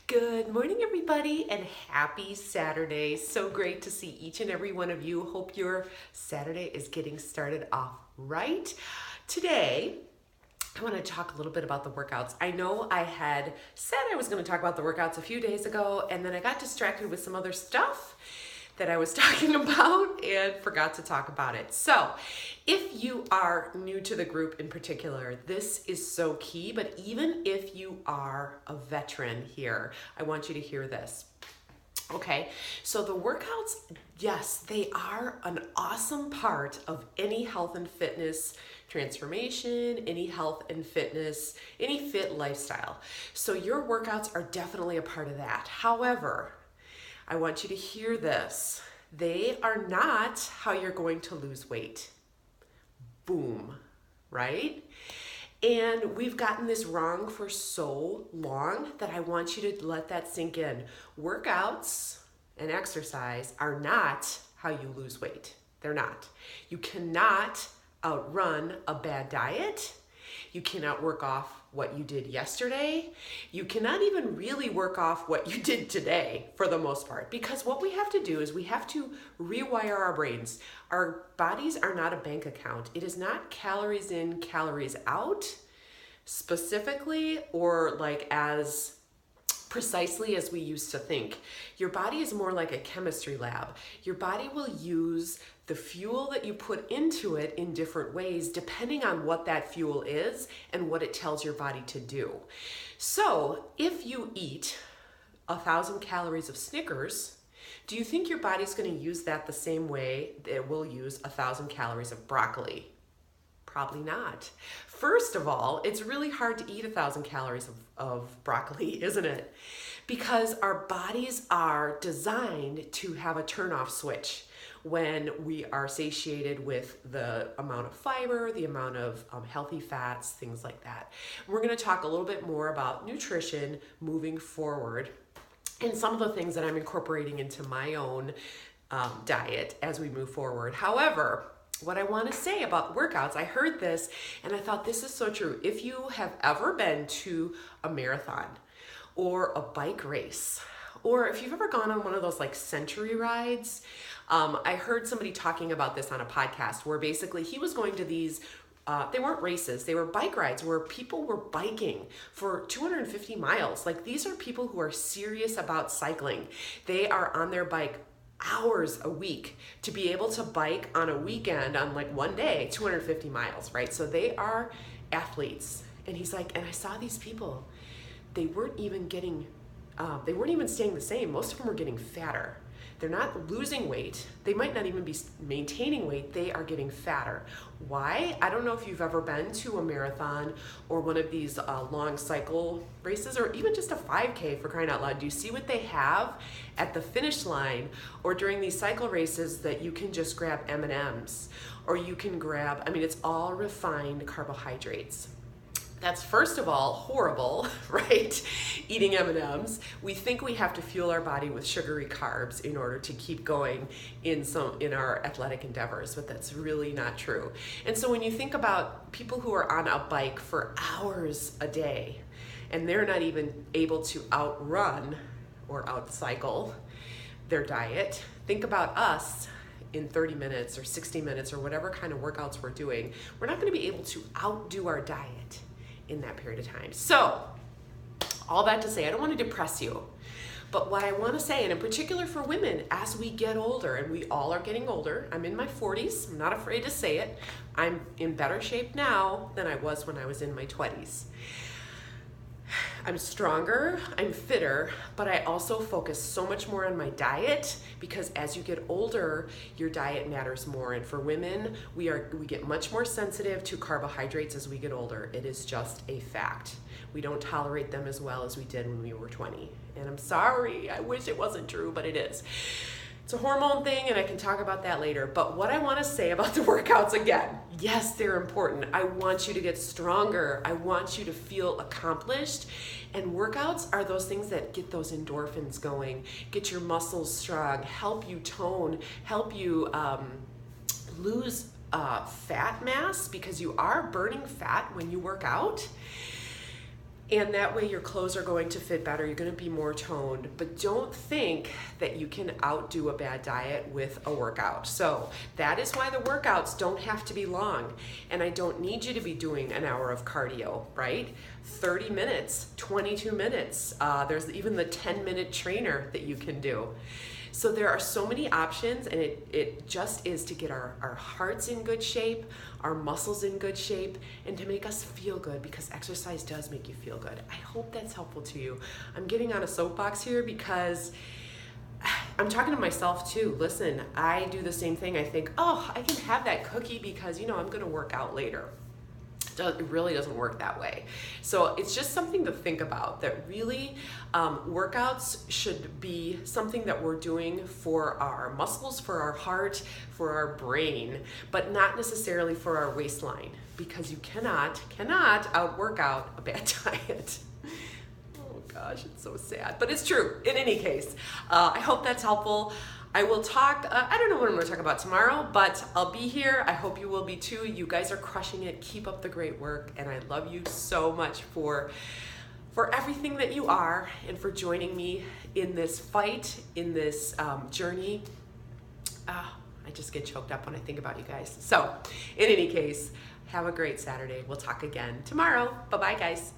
Good morning, everybody, and happy Saturday. So great to see each and every one of you. Hope your Saturday is getting started off right. Today, I want to talk a little bit about the workouts. I know I had said I was going to talk about the workouts a few days ago, and then I got distracted with some other stuff that I was talking about and forgot to talk about it. So, if you are new to the group in particular, this is so key, but even if you are a veteran here, I want you to hear this. Okay, so the workouts, yes, they are an awesome part of any health and fitness transformation, any health and fitness, any fit lifestyle. So your workouts are definitely a part of that. However, I want you to hear this. They are not how you're going to lose weight. Boom, right? And we've gotten this wrong for so long that I want you to let that sink in. Workouts and exercise are not how you lose weight. They're not. You cannot outrun a bad diet. You cannot work off what you did yesterday. You cannot even really work off what you did today for the most part, because what we have to do is we have to rewire our brains. Our bodies are not a bank account. It is not calories in, calories out specifically, or like as precisely as we used to think. Your body is more like a chemistry lab. Your body will use the fuel that you put into it in different ways depending on what that fuel is and what it tells your body to do. So if you eat 1,000 calories of Snickers, do you think your body's going to use that the same way that it will use 1,000 calories of broccoli? Probably not. First of all, it's really hard to eat 1,000 calories of broccoli, isn't it? Because our bodies are designed to have a turn-off switch when we are satiated with the amount of fiber, the amount of healthy fats, things like that. We're going to talk a little bit more about nutrition moving forward and some of the things that I'm incorporating into my own diet as we move forward. However, what I want to say about workouts, I heard this and I thought this is so true. If you have ever been to a marathon or a bike race, or if you've ever gone on one of those like century rides, I heard somebody talking about this on a podcast where basically he was going to these they weren't races, they were bike rides where people were biking for 250 miles. Like, these are people who are serious about cycling. They are on their bike hours a week to be able to bike on a weekend on like one day 250 miles, right? So they are athletes. And he's like, and I saw these people, they weren't even staying the same. Most of them were getting fatter. They're not losing weight. They might not even be maintaining weight. They are getting fatter. Why? I don't know if you've ever been to a marathon or one of these long cycle races, or even just a 5K, for crying out loud. Do you see what they have at the finish line or during these cycle races that you can just grab M&Ms, or you can grab, it's all refined carbohydrates. That's, first of all, horrible, right? Eating M&Ms. We think we have to fuel our body with sugary carbs in order to keep going in our athletic endeavors, but that's really not true. And so when you think about people who are on a bike for hours a day, and they're not even able to outrun or outcycle their diet, think about us in 30 minutes or 60 minutes or whatever kind of workouts we're doing. We're not going to be able to outdo our diet in that period of time. So, all that to say, I don't want to depress you, but what I want to say, and in particular for women, as we get older, and we all are getting older, I'm in my 40s, I'm not afraid to say it, I'm in better shape now than I was when I was in my 20s. I'm stronger, I'm fitter, but I also focus so much more on my diet, because as you get older, your diet matters more. And for women, we get much more sensitive to carbohydrates as we get older. It is just a fact. We don't tolerate them as well as we did when we were 20. And I'm sorry, I wish it wasn't true, but it is. It's a hormone thing, and I can talk about that later. But what I want to say about the workouts, again, yes, they're important. I want you to get stronger. I want you to feel accomplished. And workouts are those things that get those endorphins going, get your muscles strong, help you tone, help you lose fat mass, because you are burning fat when you work out. And that way your clothes are going to fit better, you're going to be more toned, but don't think that you can outdo a bad diet with a workout. So that is why the workouts don't have to be long, and I don't need you to be doing an hour of cardio, right? 30 minutes, 22 minutes, there's even the 10-minute trainer that you can do. So there are so many options, and it just is to get our hearts in good shape, our muscles in good shape, and to make us feel good, because exercise does make you feel good. I hope that's helpful to you. I'm getting on a soapbox here because I'm talking to myself too. Listen, I do the same thing. I think, oh, I can have that cookie because, I'm going to work out later. It really doesn't work that way. So it's just something to think about, that really workouts should be something that we're doing for our muscles, for our heart, for our brain, but not necessarily for our waistline, because you cannot out-work out a bad diet. Oh gosh, it's so sad, but it's true. In any case, I hope that's helpful. I will talk, I don't know what I'm going to talk about tomorrow, but I'll be here. I hope you will be too. You guys are crushing it. Keep up the great work, and I love you so much for everything that you are, and for joining me in this fight, in this journey. I just get choked up when I think about you guys. So, in any case, have a great Saturday. We'll talk again tomorrow. Bye-bye, guys.